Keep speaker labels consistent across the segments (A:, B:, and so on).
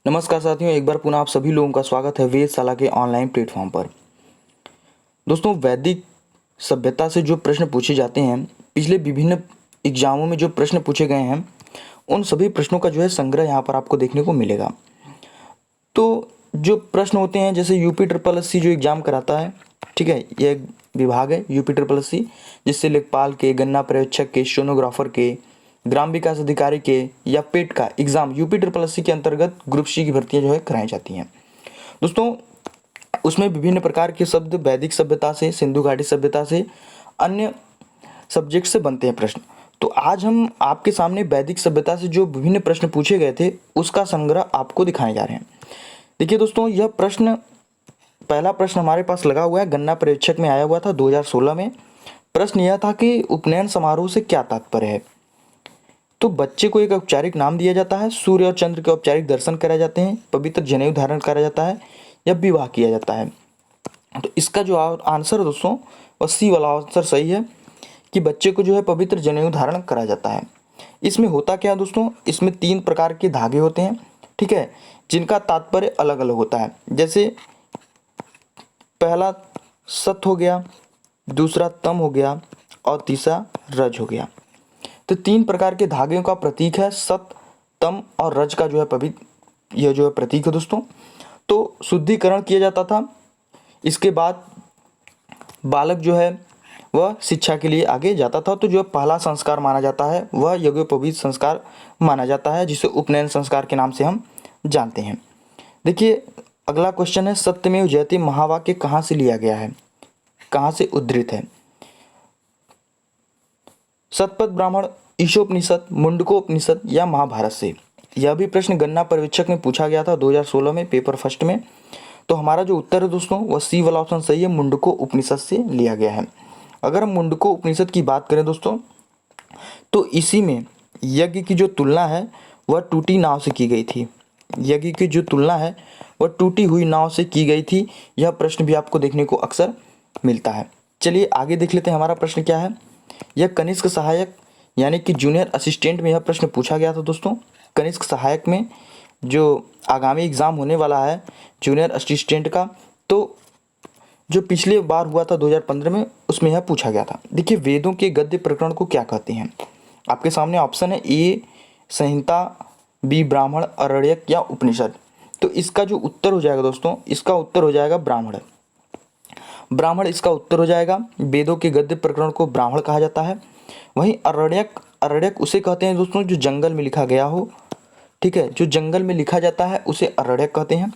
A: नमस्कार साथियों, एक बार पुनः आप सभी लोगों का स्वागत है वेदशाला के ऑनलाइन प्लेटफॉर्म पर। दोस्तों, वैदिक सभ्यता से जो प्रश्न पूछे जाते हैं, पिछले विभिन्न एग्जामों में जो प्रश्न पूछे गए हैं, उन सभी प्रश्नों का जो है संग्रह यहाँ पर आपको देखने को मिलेगा। तो जो प्रश्न होते हैं, जैसे यूपी ट्रिपल एस सी जो एग्जाम कराता है, ठीक है, ये एक विभाग है यूपी ट्रिपल एस सी, जिससे लेखपाल के, गन्ना पर्यवेक्षक के, स्टेनोग्राफर के, ग्राम विकास अधिकारी के या पेट का exam UP triple S C के अंतर्गत ग्रुप सी की भर्तियां जो है कराई जाती हैं। दोस्तों, उसमें विभिन्न प्रकार के शब्द वैदिक सभ्यता से, सिंधु घाटी सभ्यता से, अन्य सब्जेक्ट से बनते हैं प्रश्न। तो आज हम आपके सामने वैदिक सभ्यता से जो विभिन्न प्रश्न पूछे गए थे, उसका संग्रह आपको दिखाने जा रहे हैं। देखिए दोस्तों, यह प्रश्न, पहला प्रश्न हमारे पास लगा हुआ है, गन्ना पर्यवेक्षक में आया हुआ था 2016 में। प्रश्न यह था कि उपनयन समारोह से क्या तात्पर्य है। तो बच्चे को एक औपचारिक नाम दिया जाता है, सूर्य और चंद्र के औपचारिक दर्शन कराए जाते हैं, पवित्र जनेऊ धारण करा जाता है या विवाह किया जाता है। तो इसका जो आंसर है दोस्तों, वह सी वाला आंसर सही है कि बच्चे को जो है पवित्र जनेऊ धारण करा जाता है। इसमें होता क्या है दोस्तों, इसमें 3 प्रकार के धागे होते हैं, ठीक है, जिनका तात्पर्य अलग अलग होता है। जैसे पहला सत हो गया, दूसरा तम हो गया और तीसरा रज हो गया। तो 3 प्रकार के धागों का प्रतीक है सत, तम और रज का जो है पवित्र, यह जो है प्रतीक है दोस्तों। तो शुद्धिकरण किया जाता था। इसके बाद बालक जो है वह शिक्षा के लिए आगे जाता था। तो जो पहला संस्कार माना जाता है वह यज्ञोपवीत संस्कार माना जाता है, जिसे उपनयन संस्कार के नाम से हम जानते हैं। देखिए, अगला क्वेश्चन है, सत्यमेव जयते महावाक्य कहाँ से लिया गया है, कहाँ से उद्धृत है। शतपथ ब्राह्मण, ईशोपनिषद, मुंडकोपनिषद या महाभारत से। यह भी प्रश्न गन्ना पर्यवेक्षक में पूछा गया था 2016 में, पेपर फर्स्ट में। तो हमारा जो उत्तर है दोस्तों, वह सी वाला ऑप्शन सही है, मुंडको उपनिषद से लिया गया है। अगर हम मुंडको उपनिषद की बात करें दोस्तों, तो इसी में यज्ञ की जो तुलना है वह टूटी नाव से की गई थी। यज्ञ की जो तुलना है वह टूटी हुई नाव से की गई थी। यह प्रश्न भी आपको देखने को अक्सर मिलता है। चलिए आगे देख लेते हैं, हमारा प्रश्न क्या है। यह कनिष्क सहायक यानी कि जूनियर असिस्टेंट में यह प्रश्न पूछा गया था दोस्तों। कनिष्क सहायक में जो आगामी एग्जाम होने वाला है जूनियर असिस्टेंट का, तो जो पिछले बार हुआ था 2015 में, उसमें यह पूछा गया था। देखिए, वेदों के गद्य प्रकरण को क्या कहते हैं। आपके सामने ऑप्शन है, ए संहिता, बी ब्राह्मण, आरण्यक या उपनिषद। तो इसका जो उत्तर हो जाएगा दोस्तों, इसका उत्तर हो जाएगा ब्राह्मण। ब्राह्मण इसका उत्तर हो जाएगा। वेदों के गद्य प्रकरण को ब्राह्मण कहा जाता है। वहीं आरण्यक उसे कहते हैं दोस्तों जो जंगल में लिखा गया हो, ठीक है, जो जंगल में लिखा जाता है उसे आरण्यक कहते हैं।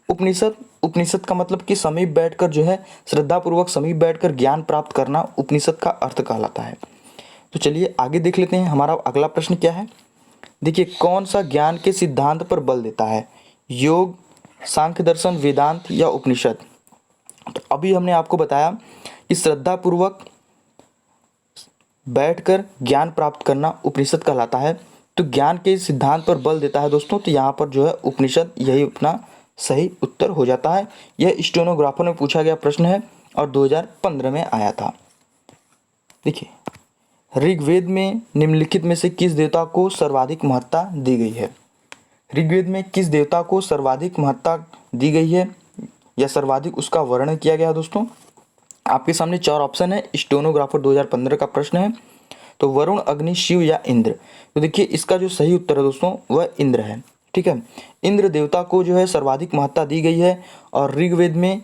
A: उपनिषद का मतलब कि समीप बैठकर जो है, श्रद्धापूर्वक समीप बैठकर ज्ञान प्राप्त करना उपनिषद का अर्थ कहलाता है। तो चलिए आगे देख लेते हैं, हमारा अगला प्रश्न क्या है। देखिए, कौन सा ज्ञान के सिद्धांत पर बल देता है, योग, सांख्य दर्शन, वेदांत या उपनिषद। तो अभी हमने आपको बताया कि श्रद्धापूर्वक बैठकर ज्ञान प्राप्त करना उपनिषद कहलाता है। तो ज्ञान के सिद्धांत पर बल देता है दोस्तों, तो यहाँ पर जो है उपनिषद यही अपना सही उत्तर हो जाता है। यह स्टेनोग्राफर में पूछा गया प्रश्न है और 2015 में आया था। देखिए, ऋग्वेद में निम्नलिखित में से किस देवता को सर्वाधिक महत्ता दी गई है। ऋग्वेद में किस देवता को सर्वाधिक महत्ता दी गई है या सर्वाधिक उसका वर्णन किया गया दोस्तों। आपके सामने 4 ऑप्शन है, स्टेनोग्राफर 2015 का प्रश्न है। तो वरुण, अग्नि, शिव या इंद्र। तो देखिए, इसका जो सही उत्तर है दोस्तों वह इंद्र है, ठीक है। इंद्र देवता को जो है सर्वाधिक महत्ता दी गई है। और ऋग्वेद में,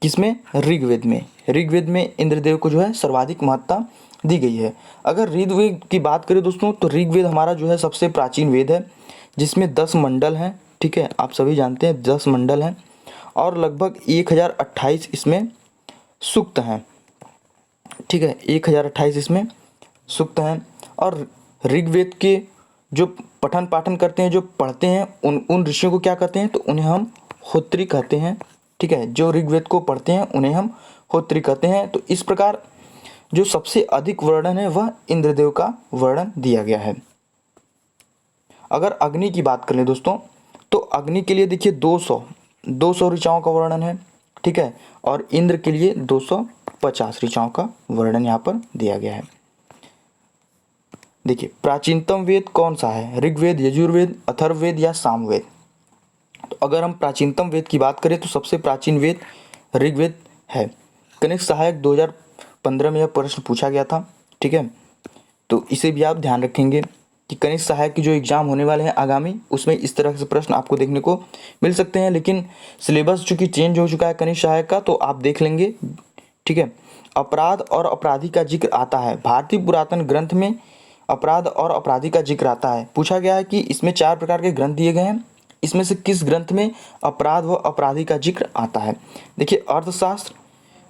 A: किसमें, ऋग्वेद में इंद्रदेव को जो है सर्वाधिक महत्ता दी गई है। अगर ऋग्वेद की बात करें दोस्तों, तो ऋग्वेद हमारा जो है सबसे प्राचीन वेद है, जिसमें 10 मंडल हैं, ठीक है, आप सभी जानते हैं 10 मंडल हैं और लगभग 1028 इसमें सूक्त हैं, ठीक है, 1028 इसमें सूक्त हैं। और ऋग्वेद के जो पठन पाठन करते हैं, जो पढ़ते हैं, उन ऋषियों को क्या कहते हैं, तो उन्हें हम होत्री कहते हैं, ठीक है। जो ऋग्वेद को पढ़ते हैं उन्हें हम होत्री कहते हैं। तो इस प्रकार जो सबसे अधिक वर्णन है वह इंद्रदेव का वर्णन दिया गया है। अगर अग्नि की बात करें दोस्तों, तो अग्नि के लिए देखिए 200 ऋचाओं का वर्णन है, ठीक है, और इंद्र के लिए 250 ऋचाओं का वर्णन यहाँ पर दिया गया है। देखिए, प्राचीनतम वेद कौन सा है, ऋग्वेद, यजुर्वेद, अथर्ववेद या सामवेद। तो अगर हम प्राचीनतम वेद की बात करें तो सबसे प्राचीन वेद ऋग्वेद है। कनिष्क सहायक 2015 में यह प्रश्न पूछा गया था, ठीक है। तो इसे भी आप ध्यान रखेंगे कि कनिष्क सहायक की जो एग्जाम होने वाले हैं आगामी, उसमें इस तरह से प्रश्न आपको देखने को मिल सकते हैं। लेकिन सिलेबस चूंकि चेंज हो चुका है कनिष्क सहायक का, तो आप देख लेंगे, ठीक है। अपराध और अपराधी का जिक्र आता है, भारतीय पुरातन ग्रंथ में अपराध और अपराधी का जिक्र आता है। पूछा गया है कि इसमें 4 प्रकार के ग्रंथ दिए गए हैं, इसमें से किस ग्रंथ में अपराध व अपराधी का जिक्र आता है। देखिए, अर्थशास्त्र,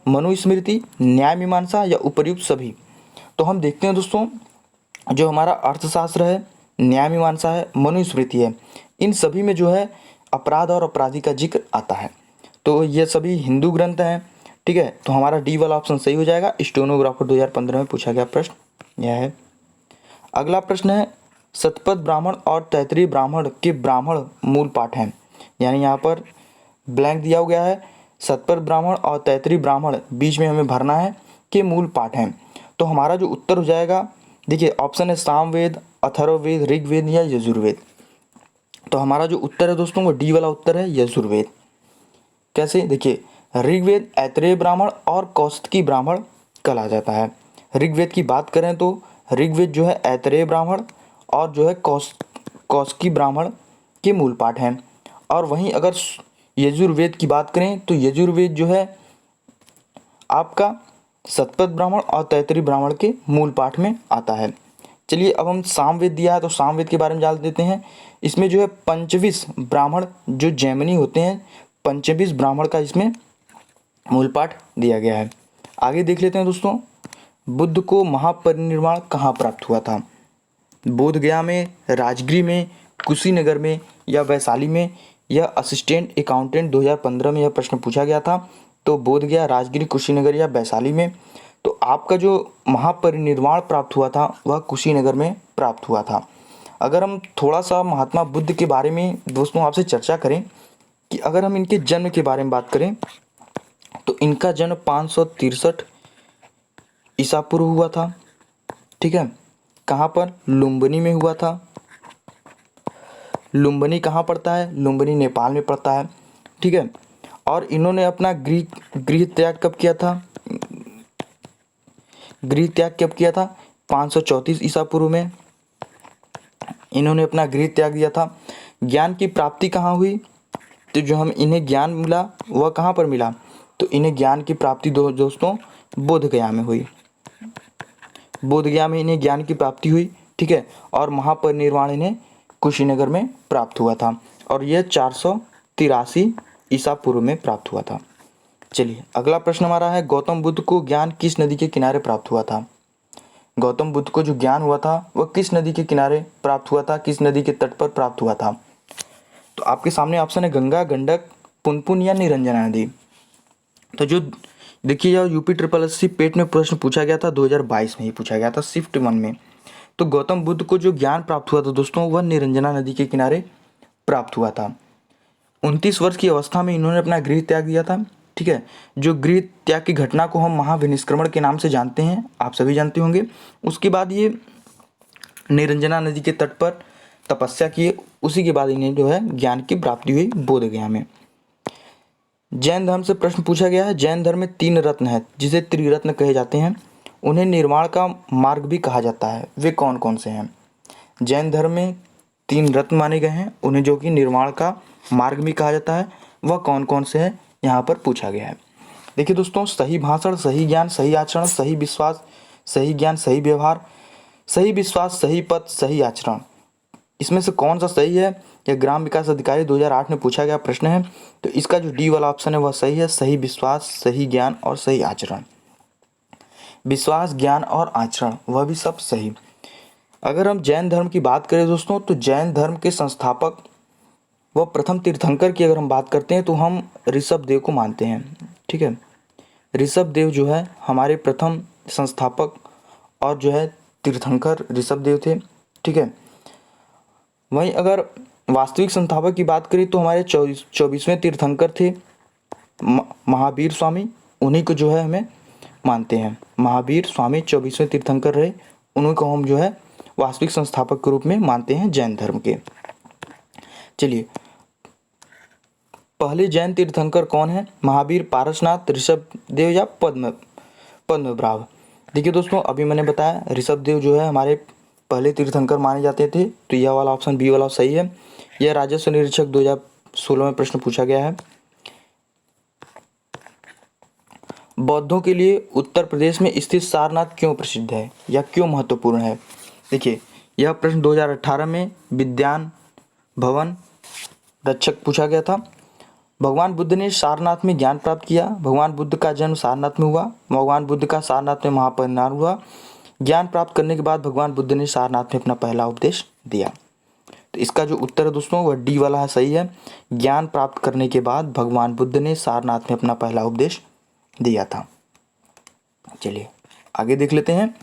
A: मनुस्मृति, न्याय मीमांसा या उपर्युक्त सभी। तो हम देखते हैं दोस्तों, जो हमारा अर्थशास्त्र है, न्याय मीमांसा है, मनुस्मृति है, इन सभी में जो है अपराध और अपराधी का जिक्र आता है। तो ये सभी हिंदू ग्रंथ हैं, ठीक है। तो हमारा डी वाला ऑप्शन सही हो जाएगा। स्टेनोग्राफर 2015 में पूछा गया प्रश्न यह है। अगला प्रश्न है, शतपथ ब्राह्मण और तैतरीय ब्राह्मण के ब्राह्मण मूल पाठ हैं। यानी यहाँ पर ब्लैंक दिया गया है, शतपथ ब्राह्मण और तैतरीय ब्राह्मण बीच में हमें भरना है कि मूल पाठ हैं। तो हमारा जो उत्तर हो जाएगा, देखिए ऑप्शन है सामवेद, अथर्ववेद, ऋग्वेद या यजुर्वेद। तो हमारा जो उत्तर है दोस्तों वो डी वाला उत्तर है, यजुर्वेद। कैसे, देखिए ऋग्वेद ऐतरेय ब्राह्मण और कौशिकी ब्राह्मण कहा जाता है। ऋग्वेद की बात करें तो ऋग्वेद जो है ऐतरेय ब्राह्मण और जो है कौशिकी ब्राह्मण के मूल पाठ हैं। और वहीं अगर यजुर्वेद की बात करें तो यजुर्वेद जो है आपका शतपथ ब्राह्मण और तैतरीय ब्राह्मण के मूल पाठ में आता है। चलिए अब हम सामवेद दिया है तो सामवेद के बारे में जान लेते हैं। इसमें जो है पंचविश ब्राह्मण जो जैमिनी होते हैं, पंचविश ब्राह्मण का इसमें मूल पाठ दिया गया है। आगे देख लेते हैं दोस्तों, बुद्ध को महापरिनिर्वाण कहाँ प्राप्त हुआ था। बोध गया में, राजगीर में, कुशीनगर में या वैशाली में। यह असिस्टेंट अकाउंटेंट 2015 में यह प्रश्न पूछा गया था। तो बोध गया, राजगीर, कुशीनगर या वैशाली में। तो आपका जो महापरिनिर्वाण प्राप्त हुआ था वह कुशीनगर में प्राप्त हुआ था। अगर हम थोड़ा सा महात्मा बुद्ध के बारे में दोस्तों आपसे चर्चा करें कि अगर हम इनके जन्म के बारे में बात करें तो इनका जन्म 563 ईसा पूर्व हुआ था, ठीक है। कहाँ पर, लुम्बिनी में हुआ था। लुम्बिनी कहाँ पड़ता है, लुम्बिनी नेपाल में पड़ता है, ठीक है। और इन्होंने अपना गृह त्याग कब किया था, गृह त्याग कब किया था, 534 ईसा पूर्व में इन्होंने अपना गृह त्याग दिया था। ज्ञान की प्राप्ति कहाँ हुई, तो जो हम इन्हें ज्ञान मिला वह कहाँ पर मिला, तो इन्हें ज्ञान की प्राप्ति दोस्तों बोध गया में हुई। बोध गया में इन्हें ज्ञान की प्राप्ति हुई, ठीक है। और महापरिनिर्वाण इन्हें कुशीनगर में प्राप्त हुआ था और यह 483 ईसा पूर्व में प्राप्त हुआ था। चलिए अगला प्रश्न हमारा है, गौतम बुद्ध को ज्ञान किस नदी के किनारे प्राप्त हुआ था। गौतम बुद्ध को जो ज्ञान हुआ था वह किस नदी के किनारे प्राप्त हुआ था, किस नदी के तट पर प्राप्त हुआ था। तो आपके सामने ऑप्शन है गंगा, गंडक, पुनपुन या निरंजना नदी। तो जो देखिए यह यूपी SSS पेट में प्रश्न पूछा गया था, 2022 में ही पूछा गया था, शिफ्ट 1 में। तो गौतम बुद्ध को जो ज्ञान प्राप्त हुआ था दोस्तों वह निरंजना नदी के किनारे प्राप्त हुआ था। 29 वर्ष की अवस्था में इन्होंने अपना गृह त्याग दिया था, ठीक है। जो गृह त्याग की घटना को हम महाविनिष्क्रमण के नाम से जानते हैं, आप सभी जानते होंगे। उसके बाद ये निरंजना नदी के तट पर तपस्या किए, उसी के बाद इन्हें जो है ज्ञान की प्राप्ति हुई बोध गया में। जैन धर्म से प्रश्न पूछा गया है, जैन धर्म में 3 रत्न हैं जिसे त्रिरत्न कहे जाते हैं, उन्हें निर्वाण का मार्ग भी कहा जाता है, वे कौन कौन से हैं। जैन धर्म में 3 रत्न माने गए हैं, उन्हें जो कि निर्वाण का मार्ग भी कहा जाता है, वह कौन कौन से हैं यहाँ पर पूछा गया है। देखिए दोस्तों, सही भाषण, सही ज्ञान, सही आचरण, सही विश्वास, सही ज्ञान, सही व्यवहार, सही विश्वास, सही पद, सही आचरण, इसमें से कौन सा सही है, यह ग्राम विकास अधिकारी 2008 में पूछा गया प्रश्न है। तो इसका जो डी वाला ऑप्शन है वह सही है, सही विश्वास, सही ज्ञान और सही आचरण। विश्वास, ज्ञान और आचरण वह भी सब सही। अगर हम जैन धर्म की बात करें दोस्तों, तो जैन धर्म के संस्थापक व प्रथम तीर्थंकर की अगर हम बात करते हैं तो हम ऋषभ देव को मानते हैं, ठीक है। ऋषभ देव जो है हमारे प्रथम संस्थापक और जो है तीर्थंकर ऋषभ देव थे, ठीक है। वहीं अगर वास्तविक संस्थापक की बात करें तो हमारे 24वें तीर्थंकर थे महावीर स्वामी, उन्हीं को जो है हमें मानते हैं। महावीर स्वामी 24वें तीर्थंकर रहे, उन्हीं को हम जो है वास्तविक संस्थापक के रूप में मानते हैं जैन धर्म के। चलिए पहले जैन तीर्थंकर कौन है? महावीर, पारसनाथ, ऋषभदेव या पद्मनाभ। देखिए दोस्तों, अभी मैंने बताया ऋषभदेव जो है हमारे पहले तीर्थंकर माने जाते थे, तो यह वाला ऑप्शन बी वाला सही है। यह राजस्व निरीक्षक 2016 में प्रश्न पूछा गया है। बौद्धों के लिए उत्तर प्रदेश में स्थित सारनाथ क्यों प्रसिद्ध है या क्यों महत्वपूर्ण है? देखिए, यह प्रश्न 2018 में विज्ञान भवन रक्षक पूछा गया था। भगवान बुद्ध ने सारनाथ में ज्ञान प्राप्त किया। भगवान बुद्ध का जन्म सारनाथ में हुआ। भगवान बुद्ध का सारनाथ में महापरिनिर्वाण हुआ। ज्ञान प्राप्त करने के बाद भगवान बुद्ध ने सारनाथ में अपना पहला उपदेश दिया। तो इसका जो उत्तर है दोस्तों वह डी वाला है, सही है। ज्ञान प्राप्त करने के बाद भगवान बुद्ध ने सारनाथ में अपना पहला उपदेश दिया था। चलिए आगे देख लेते हैं।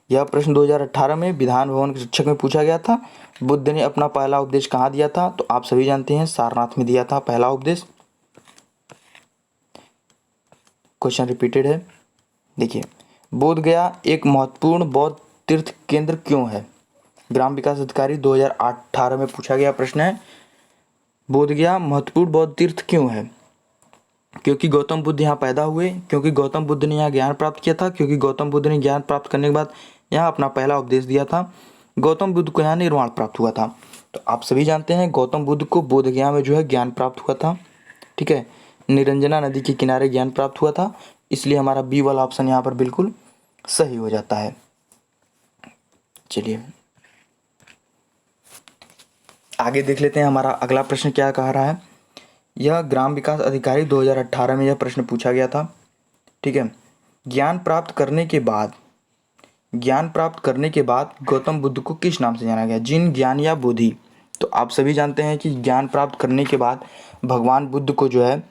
A: यह प्रश्न 2018 में विधान भवन के शिक्षक में पूछा गया था। बुद्ध ने अपना पहला उपदेश कहाँ दिया था? तो आप सभी जानते हैं सारनाथ में दिया था पहला उपदेश। क्वेश्चन रिपीटेड है। देखिए, बोध गया एक महत्वपूर्ण बौद्ध तीर्थ केंद्र क्यों है? ग्राम विकास अधिकारी 2018 में पूछा गया प्रश्न है। बोध गया महत्वपूर्ण बौद्ध तीर्थ क्यों है? क्योंकि गौतम बुद्ध यहाँ पैदा हुए, क्योंकि गौतम बुद्ध ने यहाँ ज्ञान प्राप्त किया था, क्योंकि गौतम बुद्ध ने ज्ञान प्राप्त करने के बाद यहाँ अपना पहला उपदेश दिया था, गौतम बुद्ध को यहाँ निर्वाण प्राप्त हुआ था। तो आप सभी जानते हैं गौतम बुद्ध को बोध गया में जो है ज्ञान प्राप्त हुआ था। ठीक है, निरंजना नदी के किनारे ज्ञान प्राप्त हुआ था, इसलिए हमारा बी वाला ऑप्शन यहाँ पर बिल्कुल सही हो जाता है। चलिए आगे देख लेते हैं हमारा अगला प्रश्न क्या कह रहा है। यह ग्राम विकास अधिकारी 2018 में यह प्रश्न पूछा गया था। ठीक है, ज्ञान प्राप्त करने के बाद गौतम बुद्ध को किस नाम से जाना गया? जिन, ज्ञान या बोधि? तो आप सभी जानते हैं कि ज्ञान प्राप्त करने के बाद भगवान बुद्ध को जो है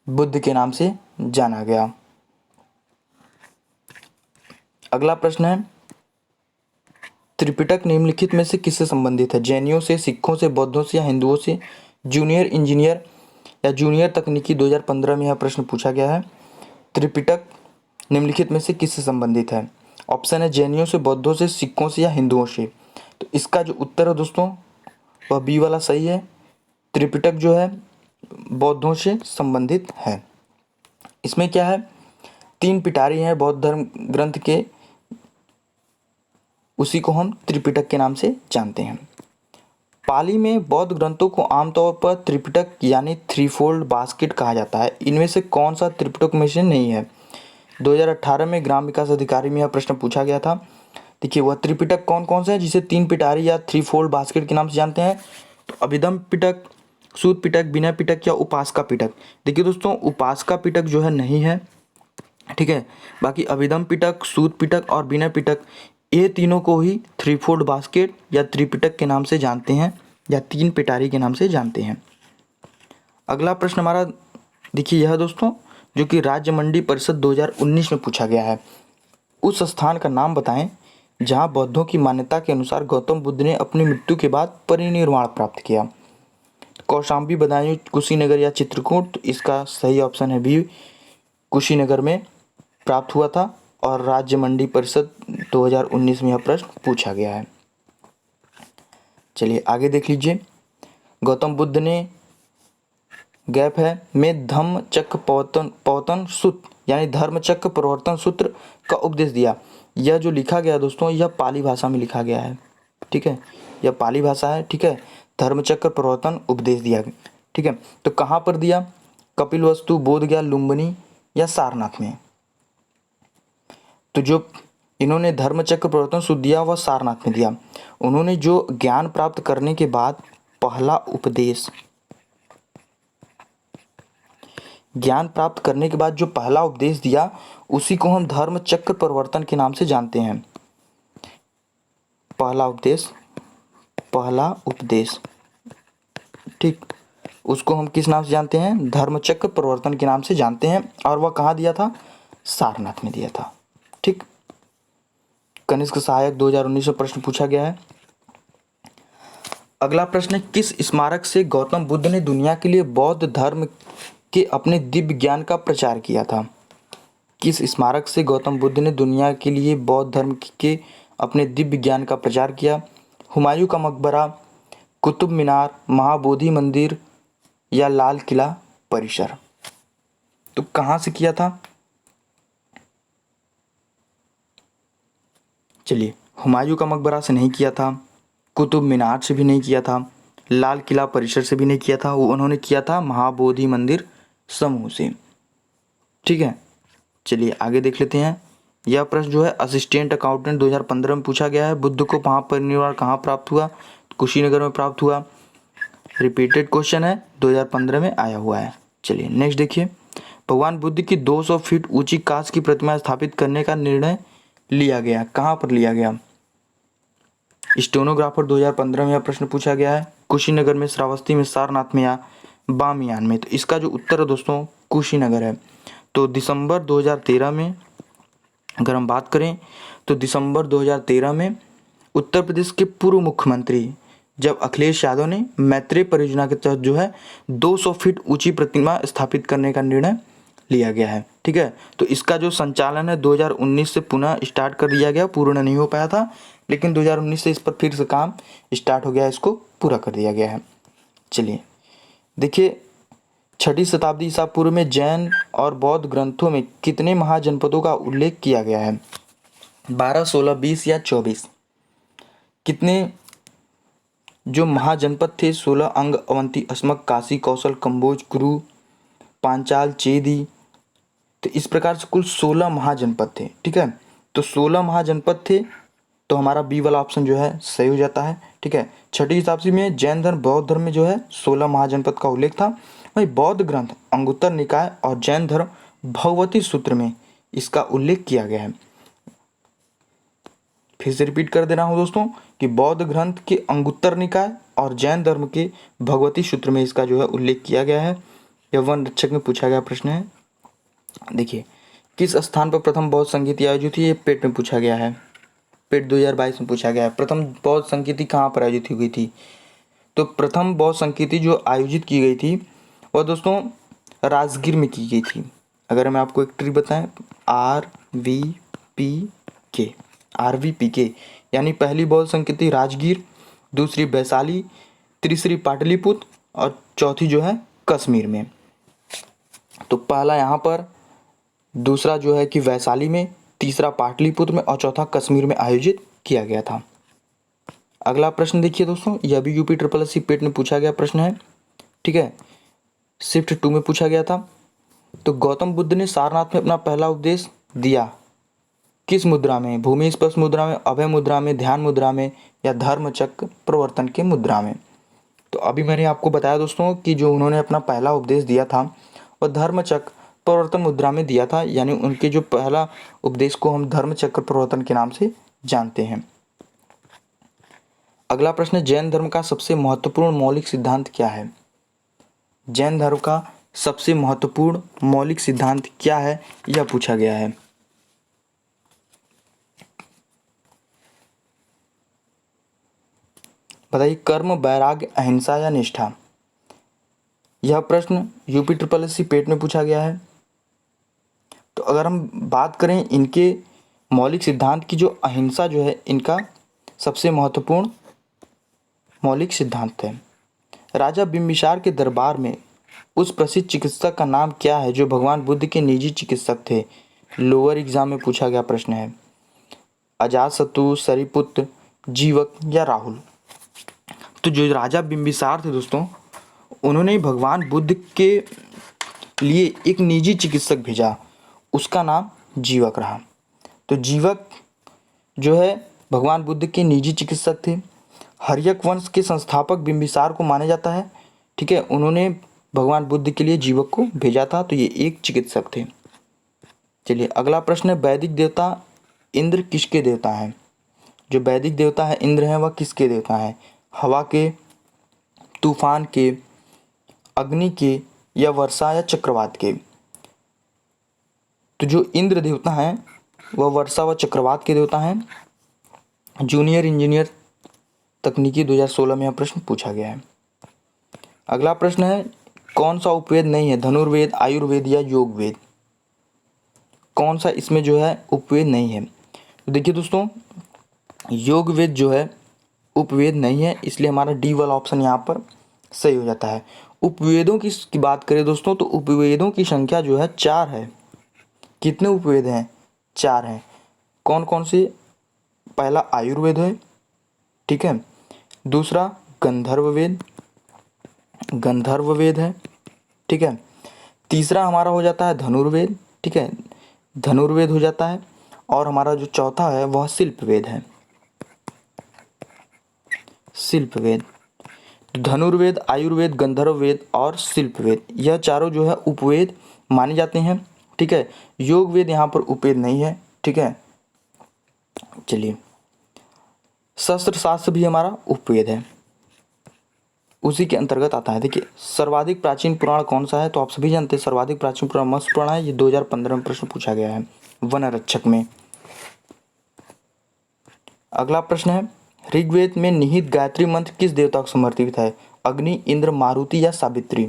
A: बुद्ध के नाम से जाना गया। अगला प्रश्न है, त्रिपिटक निम्नलिखित में से किससे संबंधित है? जैनियों से, सिखों से, बौद्धों से या हिंदुओं से? जूनियर इंजीनियर या जूनियर तकनीकी 2015 में यह प्रश्न पूछा गया है। त्रिपिटक निम्नलिखित में से किससे संबंधित है? ऑप्शन है जैनियों से, बौद्धों से, सिखों से या हिंदुओं से। तो इसका जो उत्तर है दोस्तों वह बी वाला सही है। त्रिपिटक जो है बौद्धों से संबंधित है। इसमें क्या है, 3 पिटारी हैं बौद्ध धर्म ग्रंथ के, उसी को हम त्रिपिटक के नाम से जानते हैं। पाली में बौद्ध ग्रंथों को आमतौर पर त्रिपिटक यानी 3-fold बास्केट कहा जाता है। इनमें से कौन सा त्रिपिटक में से नहीं है? 2018 में ग्राम विकास अधिकारी में यह प्रश्न पूछा गया था। देखिए, वह त्रिपिटक कौन कौन से हैं जिसे 3 पिटारी या 3-fold बास्केट के नाम से जानते हैं? तो अभिधम पिटक, सूत पिटक, विनय पिटक या उपासका पिटक। देखिए दोस्तों, उपासका पिटक जो है नहीं है। ठीक है, बाकी अभिधम पिटक, सूत पिटक और विनय पिटक, ये तीनों को ही 3-fold बास्केट या त्रिपिटक के नाम से जानते हैं या 3 पिटारी के नाम से जानते हैं। अगला प्रश्न हमारा देखिए यह दोस्तों, जो कि राज्य मंडी परिषद 2019 में पूछा गया है। उस स्थान का नाम बताएं जहां बौद्धों की मान्यता के अनुसार गौतम बुद्ध ने अपनी मृत्यु के बाद परिनिर्वाण प्राप्त किया। कौशाम्बी, बदायूं, कुशीनगर या चित्रकूट? तो इसका सही ऑप्शन है बी, कुशीनगर में प्राप्त हुआ था और राज्य मंडी परिषद 2019 में यह प्रश्न पूछा गया है। चलिए आगे देख लीजिए। गौतम बुद्ध ने गैप है में धम्म चक्र प्रवर्तन सूत्र यानी धर्म चक्र प्रवर्तन सूत्र का उपदेश दिया। यह जो लिखा गया दोस्तों यह पाली भाषा में लिखा गया है। ठीक है, यह पाली भाषा है। ठीक है, धर्म चक्र प्रवर्तन उपदेश दिया। ठीक है, तो कहाँ पर दिया? कपिलवस्तु, बोधगया, लुम्बिनी या सारनाथ में? तो जो इन्होंने धर्म चक्र प्रवर्तन सूत्र दिया वह सारनाथ में दिया। उन्होंने जो ज्ञान प्राप्त करने के बाद पहला उपदेश, ज्ञान प्राप्त करने के बाद जो पहला उपदेश दिया उसी को हम धर्म चक्र प्रवर्तन के नाम से जानते हैं। पहला उपदेश, ठीक, उसको हम किस नाम से जानते हैं? धर्म चक्र प्रवर्तन के नाम से जानते हैं। और वह कहाँ दिया था? सारनाथ में दिया था। ठीक, कनिष्क सहायक 2019 में प्रश्न पूछा गया है। अगला प्रश्न है, किस स्मारक से गौतम बुद्ध ने दुनिया के लिए बौद्ध धर्म के अपने दिव्य ज्ञान का प्रचार किया था? किस स्मारक से गौतम बुद्ध ने दुनिया के लिए बौद्ध धर्म के अपने दिव्य ज्ञान का प्रचार किया? हुमायूं का मकबरा, कुतुब मीनार, महाबोधि मंदिर या लाल किला परिसर? तो कहाँ से किया था? चलिए, हुमायूं का मकबरा से नहीं किया था, कुतुब मीनार से भी नहीं किया था, लाल किला परिसर से भी नहीं किया था, वो उन्होंने किया था महाबोधि मंदिर समूह से। ठीक है, चलिए आगे देख लेते हैं। यह प्रश्न जो है असिस्टेंट अकाउंटेंट 2015 में पूछा गया है। बुद्ध को महापरिनिर्वाण कहाँ प्राप्त हुआ? कुशीनगर में प्राप्त हुआ। रिपीटेड क्वेश्चन है, 2015 में आया हुआ है। चलिए नेक्स्ट देखिए। भगवान बुद्ध की 200 फीट ऊंची कांच की प्रतिमा स्थापित करने का निर्णय लिया गया, कहाँ पर लिया गया? स्टेनोग्राफर 2015 में यह प्रश्न पूछा गया है। कुशीनगर में, श्रावस्ती में, सारनाथ में या बामियान में? तो इसका जो उत्तर है दोस्तों कुशीनगर है। तो दिसंबर 2013 में अगर हम बात करें तो दिसंबर 2013 में उत्तर प्रदेश के पूर्व मुख्यमंत्री जब अखिलेश यादव ने मैत्रेय परियोजना के तहत जो है 200 फीट ऊंची प्रतिमा स्थापित करने का निर्णय लिया गया है। ठीक है, तो इसका जो संचालन है 2019 से पुनः स्टार्ट कर दिया गया, पूर्ण नहीं हो पाया था, लेकिन 2019 से इस पर फिर से काम स्टार्ट हो गया, इसको पूरा कर दिया गया है। चलिए देखिए, 6वीं शताब्दी ईसा पूर्व में जैन और बौद्ध ग्रंथों में कितने महाजनपदों का उल्लेख किया गया है? 12, 16, 20 या 24? कितने जो महाजनपद थे? 16 अंग, अवंती, अस्मक, काशी, कौशल, कंबोज, कुरु, पांचाल, चेदी। तो इस प्रकार से कुल 16 महाजनपद थे। ठीक है, तो 16 महाजनपद थे, तो हमारा बी वाला ऑप्शन जो है सही हो जाता है। ठीक है, 6वीं शताब्दी में जैन धर्म, बौद्ध धर्म में जो है 16 महाजनपद का उल्लेख था। वही बौद्ध ग्रंथ अंगुत्तर निकाय और जैन धर्म भगवती सूत्र में इसका उल्लेख किया गया है। फिर से रिपीट कर दे रहा हूँ दोस्तों कि बौद्ध ग्रंथ के अंगुत्तर निकाय और जैन धर्म के भगवती सूत्र में इसका जो है उल्लेख किया गया है। यह वन रक्षक में पूछा गया प्रश्न है। देखिए, किस स्थान पर प्रथम बौद्ध संगीति आयोजित हुई? ये पेट में पूछा गया है, पेट 2022 में पूछा गया है। प्रथम बौद्ध संगीति कहाँ पर आयोजित हुई थी? तो प्रथम बौद्ध संगीति जो आयोजित की गई थी वह दोस्तों राजगीर में की गई थी। अगर मैं आपको एक ट्रिक बताएं, RVPK यानी पहली बौद्ध संगीति राजगीर, दूसरी वैशाली, तीसरी पाटलिपुत्र और चौथी जो है कश्मीर में। तो पहला यहाँ पर, दूसरा जो है कि वैशाली में, तीसरा पाटलिपुत्र में और चौथा कश्मीर में आयोजित किया गया था। अगला प्रश्न देखिए दोस्तों, यह भी यूपी SSSC पेट में पूछा गया प्रश्न है। ठीक है, शिफ्ट 2 में पूछा गया था। तो गौतम बुद्ध ने सारनाथ में अपना पहला उपदेश दिया किस मुद्रा में? भूमि स्पर्श मुद्रा में, अभय मुद्रा में, ध्यान मुद्रा में या धर्म चक्र प्रवर्तन के मुद्रा में? तो अभी मैंने आपको बताया दोस्तों कि जो उन्होंने अपना पहला उपदेश दिया था वह धर्म चक्र प्रवर्तन मुद्रा में दिया था, यानी उनके जो पहला उपदेश को हम धर्म चक्र प्रवर्तन के नाम से जानते हैं। अगला प्रश्न, जैन धर्म का सबसे महत्वपूर्ण मौलिक सिद्धांत क्या है? जैन धर्म का सबसे महत्वपूर्ण मौलिक सिद्धांत क्या है, यह पूछा गया है। बताइए, कर्म, वैराग्य, अहिंसा या निष्ठा? यह प्रश्न यूपी SSSC पेट में पूछा गया है। तो अगर हम बात करें इनके मौलिक सिद्धांत की, जो अहिंसा जो है इनका सबसे महत्वपूर्ण मौलिक सिद्धांत है। राजा बिंबिसार के दरबार में उस प्रसिद्ध चिकित्सक का नाम क्या है जो भगवान बुद्ध के निजी चिकित्सक थे? लोअर एग्जाम में पूछा गया प्रश्न है। अजातशत्रु, सरिपुत्र, जीवक या राहुल? तो जो राजा बिंबिसार थे दोस्तों, उन्होंने भगवान बुद्ध के लिए एक निजी चिकित्सक भेजा, उसका नाम जीवक रहा। तो जीवक जो है भगवान बुद्ध के निजी चिकित्सक थे। हर्यक वंश के संस्थापक बिंबिसार को माना जाता है। ठीक है, उन्होंने भगवान बुद्ध के लिए जीवक को भेजा था, तो ये एक चिकित्सक थे। चलिए अगला प्रश्न है, वैदिक देवता इंद्र किसके देवता हैं? जो वैदिक देवता है इंद्र हैं वह किसके देवता हैं? हवा के, तूफान के, अग्नि के या वर्षा या चक्रवात के? तो जो इंद्र देवता हैं वह वर्षा व चक्रवात के देवता हैं। जूनियर इंजीनियर तकनीकी 2016 में यह प्रश्न पूछा गया है। अगला प्रश्न है, कौन सा उपवेद नहीं है? धनुर्वेद, आयुर्वेद या योग वेद? कौन सा इसमें जो है उपवेद नहीं है? तो देखिए दोस्तों, योग वेद जो है उपवेद नहीं है, इसलिए हमारा डी वाला ऑप्शन यहाँ पर सही हो जाता है। उपवेदों की बात करें दोस्तों तो उपवेदों की संख्या जो है 4 है। कितने उपवेद हैं? 4 हैं। कौन कौन से? पहला आयुर्वेद है, ठीक है। दूसरा गंधर्व वेद है, ठीक है। तीसरा हमारा हो जाता है धनुर्वेद, ठीक है, धनुर्वेद हो जाता है। और हमारा जो चौथा है वह शिल्प वेद है, शिल्प वेद। धनुर्वेद, आयुर्वेद, गंधर्व वेद और शिल्प वेद, यह चारों जो है उपवेद माने जाते हैं, ठीक है। योग वेद यहाँ पर उपवेद नहीं है, ठीक है। चलिए, शस्त्र शास्त्र भी हमारा उपवेद है, उसी के अंतर्गत आता है। देखिए, सर्वाधिक प्राचीन पुराण कौन सा है? तो आप सभी जानते हैं सर्वाधिक प्राचीन पुराण मत्स्य पुराण है। ये 2015 में प्रश्न पूछा गया है वन रक्षक में। अगला प्रश्न है, ऋग्वेद में निहित गायत्री मंत्र किस देवता को समर्पित है? अग्नि, इंद्र, मारुति या सावित्री?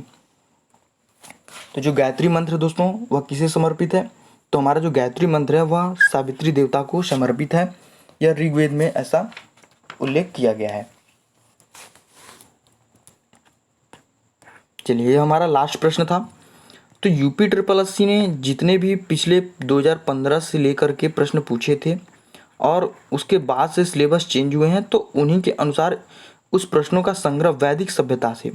A: तो जो गायत्री मंत्र है दोस्तों वह किसे समर्पित है? तो हमारा जो गायत्री मंत्र है वह सावित्री देवता को समर्पित है। यह ऋग्वेद में ऐसा उल्लेख किया गया है। चलिए, ये हमारा लास्ट प्रश्न था। तो यूपी SSSC ने जितने भी पिछले 2015 से लेकर के प्रश्न पूछे थे और उसके बाद से सिलेबस चेंज हुए हैं, तो उन्हीं के अनुसार उस प्रश्नों का संग्रह वैदिक सभ्यता से,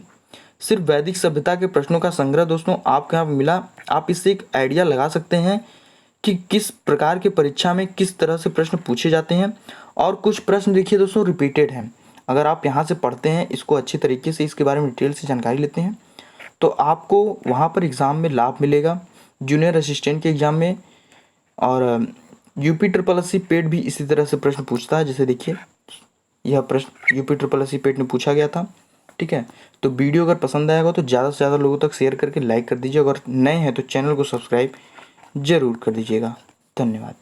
A: सिर्फ वैदिक सभ्यता के प्रश्नों का संग्रह दोस्तों आपको यहाँ मिला। आप इससे एक आइडिया लगा सकते हैं कि किस प्रकार के परीक्षा में किस तरह से प्रश्न पूछे जाते हैं। और कुछ प्रश्न देखिए दोस्तों रिपीटेड हैं। अगर आप यहाँ से पढ़ते हैं इसको अच्छी तरीके से, इसके बारे में डिटेल से जानकारी लेते हैं, तो आपको वहाँ पर एग्ज़ाम में लाभ मिलेगा, जूनियर असिस्टेंट के एग्ज़ाम में। और यूपी SSSC पेड भी इसी तरह से प्रश्न पूछता है। जैसे देखिए, यह प्रश्न यूपी SSSC पेड में पूछा गया था, ठीक है। तो वीडियो अगर पसंद आएगा तो ज़्यादा से ज़्यादा लोगों तक शेयर करके लाइक कर दीजिए। अगर नए हैं तो चैनल को सब्सक्राइब जरूर कर दीजिएगा। धन्यवाद।